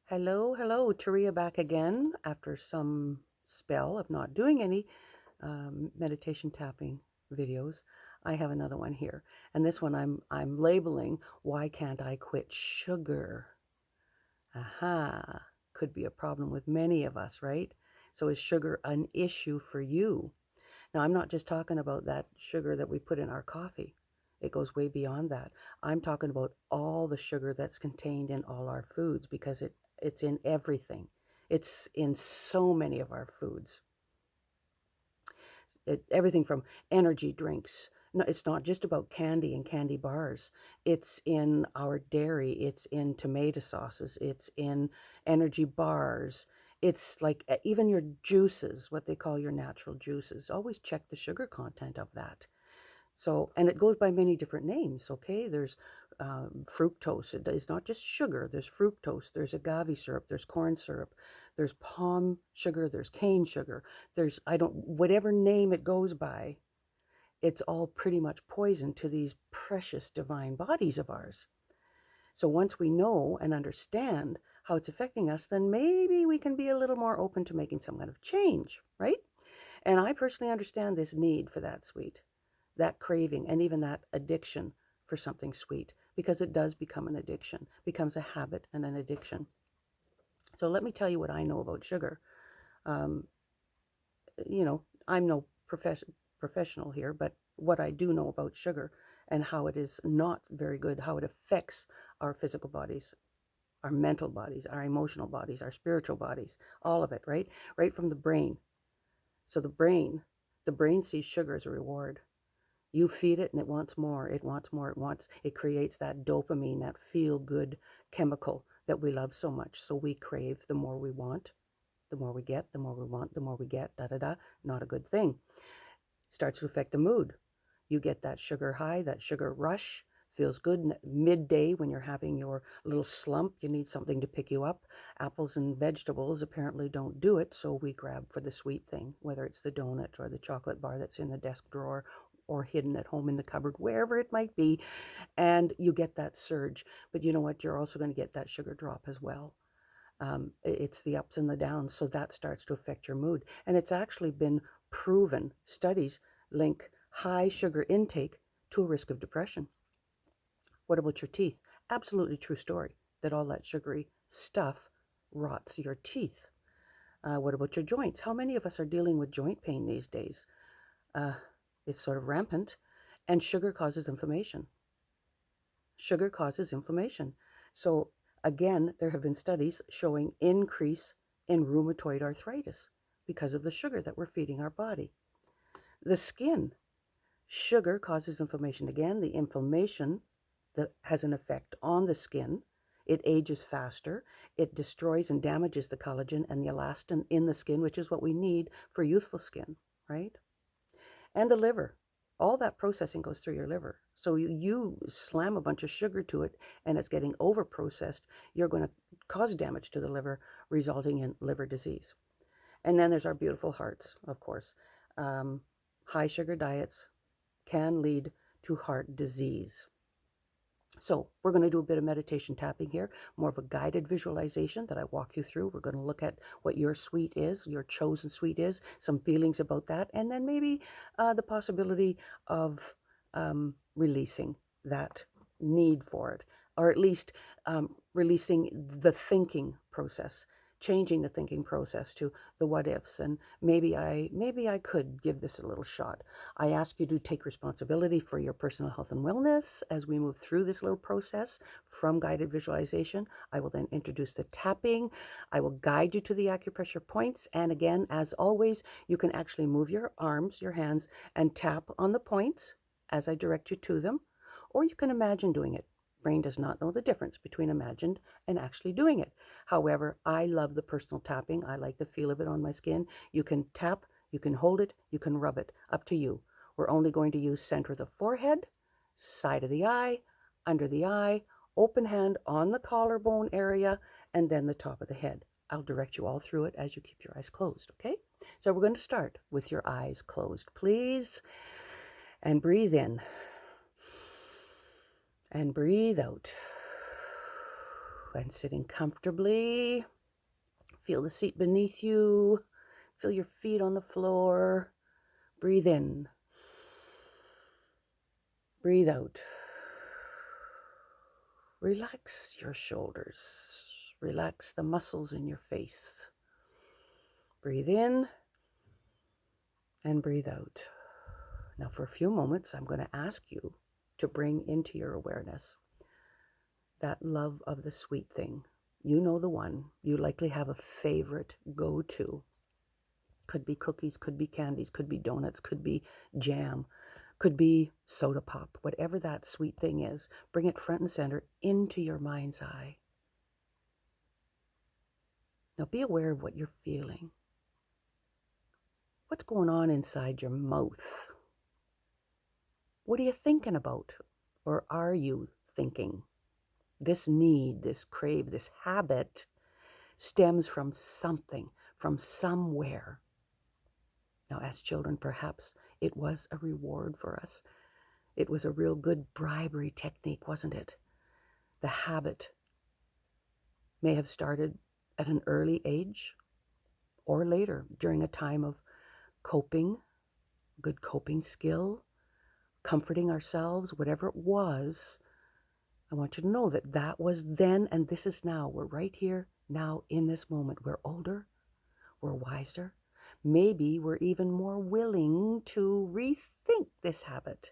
Hello, hello, Taria back again after some spell of not doing any meditation tapping videos. I have another one here, and this one I'm labeling "Why Can't I Quit Sugar?" Aha, could be a problem with many of us, right? So is sugar an issue for you? Now, I'm not just talking about that sugar that we put in our coffee. It goes way beyond that. I'm talking about all the sugar that's contained in all our foods because it's in everything. It's in so many of our foods. Everything from energy drinks. No, it's not just about candy and candy bars. It's in our dairy. It's in tomato sauces. It's in energy bars. It's like even your juices, what they call your natural juices. Always check the sugar content of that. So, and it goes by many different names, okay? There's fructose. It's not just sugar. There's fructose. There's agave syrup. There's corn syrup. There's palm sugar. There's cane sugar. There's, whatever name it goes by, it's all pretty much poison to these precious divine bodies of ours. So once we know and understand how it's affecting us, then maybe we can be a little more open to making some kind of change, right? And I personally understand this need for that sweet, that craving, and even that addiction for something sweet, because it does become an addiction, becomes a habit and an addiction. So let me tell you what I know about sugar. Um, I'm no professional here, but what I do know about sugar and how it is not very good, how it affects our physical bodies, our mental bodies, our emotional bodies, our spiritual bodies, all of it, right? Right from the brain. So the brain sees sugar as a reward. You feed it and it wants more. It wants more. It creates that dopamine, that feel good chemical that we love so much. So we crave the more we want, the more we get, the more we want, the more we get, da da da. Not a good thing. Starts to affect the mood. You get that sugar high, that sugar rush. Feels good midday when you're having your little slump. You need something to pick you up. Apples and vegetables apparently don't do it, so we grab for the sweet thing, whether it's the donut or the chocolate bar that's in the desk drawer or hidden at home in the cupboard, wherever it might be, and you get that surge. But you know what? You're also going to get that sugar drop as well. It's the ups and the downs, so that starts to affect your mood. And it's actually been proven, studies link high sugar intake to a risk of depression. What about your teeth? Absolutely true story that all that sugary stuff rots your teeth. What about your joints? How many of us are dealing with joint pain these days? Uh, it's sort of rampant, and sugar causes inflammation. Sugar causes inflammation. So again, there have been studies showing increase in rheumatoid arthritis because of the sugar that we're feeding our body. The skin, sugar causes inflammation. Again, the inflammation that has an effect on the skin. It ages faster. It destroys and damages the collagen and the elastin in the skin, which is what we need for youthful skin, right? And the liver. All that processing goes through your liver. So you slam a bunch of sugar to it and it's getting over processed, you're going to cause damage to the liver, resulting in liver disease. And then there's our beautiful hearts, of course. High sugar diets can lead to heart disease. So we're going to do a bit of meditation tapping here, more of a guided visualization that I walk you through. We're going to look at what your sweet is, your chosen sweet is, some feelings about that, and then maybe the possibility of releasing that need for it, or at least releasing the thinking process, changing the thinking process to the what ifs, and maybe I could give this a little shot. I ask you to take responsibility for your personal health and wellness as we move through this little process from guided visualization. I will then introduce the tapping. I will guide you to the acupressure points. And again, as always, you can actually move your arms, your hands, and tap on the points as I direct you to them, or you can imagine doing it. Brain does not know the difference between imagined and actually doing it. However, I love the personal tapping. I like the feel of it on my skin. You can tap, you can hold it, you can rub it, up to you. We're only going to use center of the forehead, side of the eye, under the eye, open hand on the collarbone area, and then the top of the head. I'll direct you all through it as you keep your eyes closed, okay? So we're going to start with your eyes closed, please. And breathe in. And breathe out. And sitting comfortably. Feel the seat beneath you. Feel your feet on the floor. Breathe in. Breathe out. Relax your shoulders. Relax the muscles in your face. Breathe in and breathe out. Now for a few moments, I'm going to ask you to bring into your awareness that love of the sweet thing. You know the one. You likely have a favorite go-to. Could be cookies, could be candies, could be donuts, could be jam, could be soda pop, whatever that sweet thing is. Bring it front and center into your mind's eye. Now be aware of what you're feeling. What's going on inside your mouth? What are you thinking about? Or are you thinking? This need, this crave, this habit stems from something, from somewhere. Now, as children, perhaps it was a reward for us. It was a real good bribery technique, wasn't it? The habit may have started at an early age or later during a time of coping, good coping skill, comforting ourselves, whatever it was. I want you to know that that was then and this is now. We're right here now in this moment. We're older, we're wiser. Maybe we're even more willing to rethink this habit.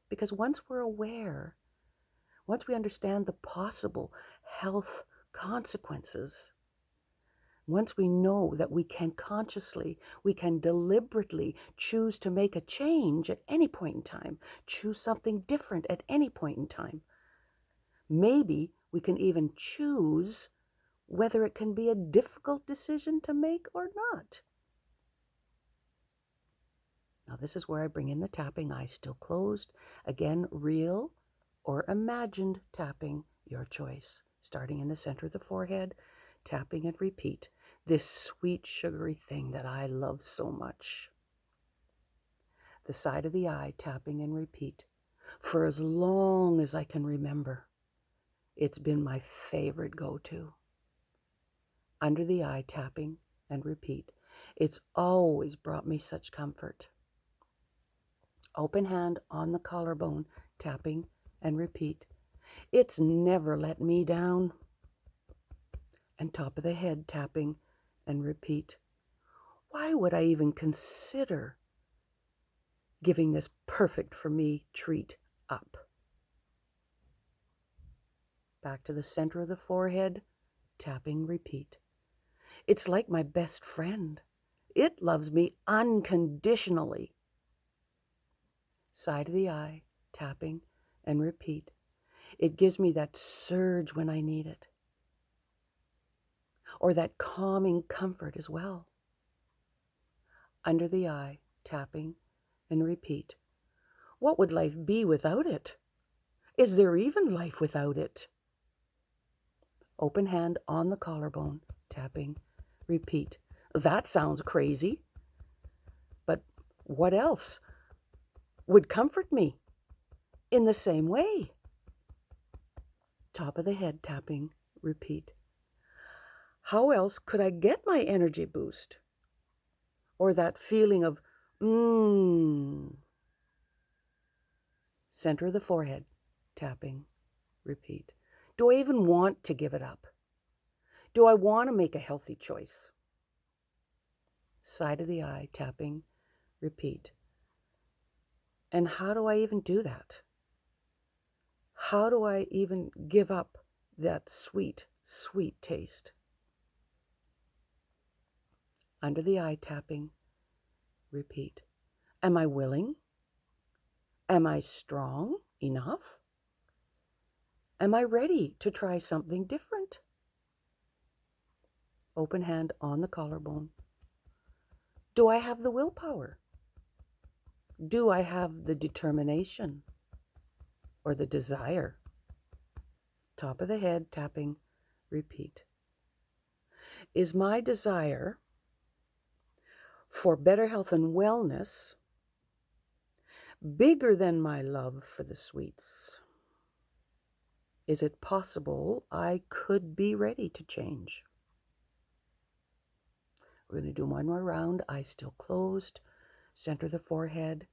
Because once we're aware, once we understand the possible health consequences, once we know that we can consciously, we can deliberately choose to make a change at any point in time, choose something different at any point in time, maybe we can even choose whether it can be a difficult decision to make or not. Now, this is where I bring in the tapping, eyes still closed. Again, real or imagined tapping, your choice. Starting in the center of the forehead, tapping and repeat. This sweet, sugary thing that I love so much. The side of the eye, tapping and repeat. For as long as I can remember, it's been my favorite go-to. Under the eye, tapping and repeat. It's always brought me such comfort. Open hand on the collarbone, tapping and repeat. It's never let me down. And top of the head, tapping and repeat. Why would I even consider giving this perfect for me treat up? Back to the center of the forehead, tapping, repeat. It's like my best friend. It loves me unconditionally. Side of the eye, tapping and repeat. It gives me that surge when I need it. Or that calming comfort as well. Under the eye, tapping and repeat. What would life be without it? Is there even life without it? Open hand on the collarbone, tapping, repeat. That sounds crazy. But what else would comfort me in the same way? Top of the head, tapping, repeat. How else could I get my energy boost? Or that feeling of, Center of the forehead, tapping, repeat. Do I even want to give it up? Do I want to make a healthy choice? Side of the eye, tapping, repeat. And how do I even do that? How do I even give up that sweet, sweet taste? Under the eye, tapping, repeat. Am I willing? Am I strong enough? Am I ready to try something different? Open hand on the collarbone. Do I have the willpower? Do I have the determination or the desire? Top of the head, tapping, repeat. Is my desire for better health and wellness bigger than my love for the sweets? Is it possible I could be ready to change? We're going to do one more round, eyes still closed, center the forehead.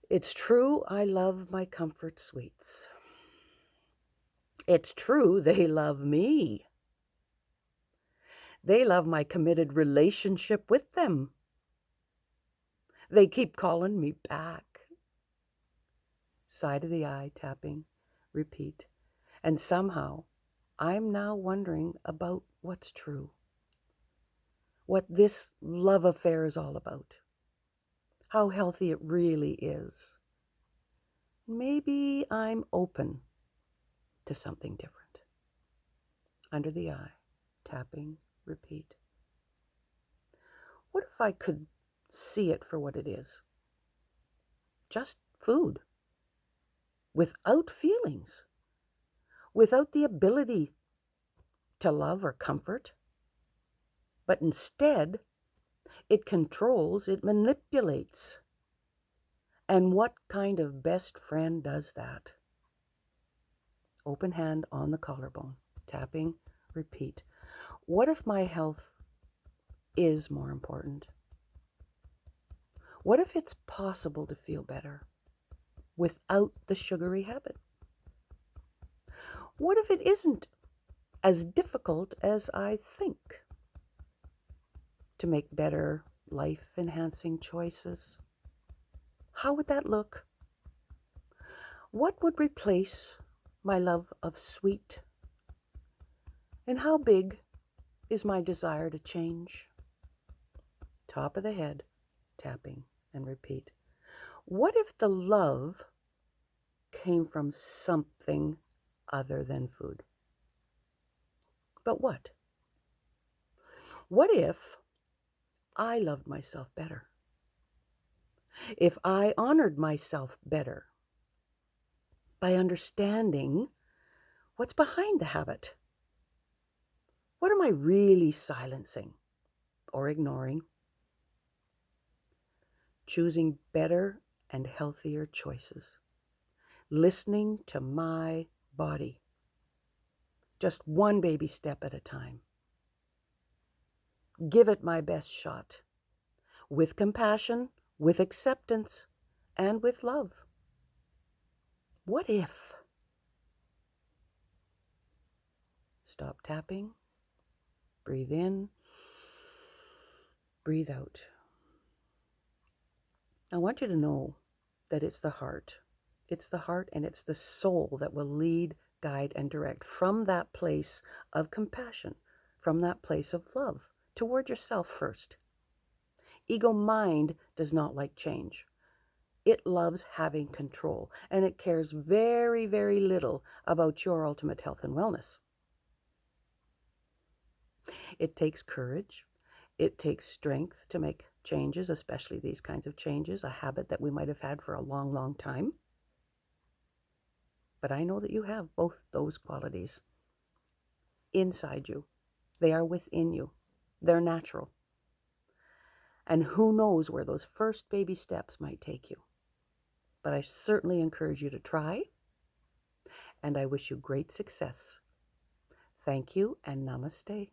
It's true I love my comfort sweets. It's true they love me. They love my committed relationship with them. They keep calling me back. Side of the eye, tapping, repeat. And somehow, I'm now wondering about what's true. What this love affair is all about. How healthy it really is. Maybe I'm open to something different. Under the eye, tapping, repeat. What if I could see it for what it is? Just food. Without feelings. Without the ability to love or comfort. But instead, it controls, it manipulates. And what kind of best friend does that? Open hand on the collarbone, tapping, repeat. What if my health is more important? What if it's possible to feel better without the sugary habit? What if it isn't as difficult as I think to make better life-enhancing choices? How would that look? What would replace my love of sweet? And how big is my desire to change? Top of the head, tapping, and repeat. What if the love came from something other than food? But what? What if I loved myself better? If I honored myself better by understanding what's behind the habit? What am I really silencing or ignoring? Choosing better and healthier choices. Listening to my body. Just one baby step at a time. Give it my best shot. With compassion, with acceptance, and with love. What if? Stop tapping. Breathe in. Breathe out. I want you to know that it's the heart. It's the heart and it's the soul that will lead, guide, and direct from that place of compassion, from that place of love toward yourself first. Ego mind does not like change. It loves having control, and it cares very, very little about your ultimate health and wellness. It takes courage. It takes strength to make changes, especially these kinds of changes, a habit that we might have had for a long, long time. But I know that you have both those qualities inside you. They are within you. They're natural. And who knows where those first baby steps might take you. But I certainly encourage you to try, and I wish you great success. Thank you, and namaste.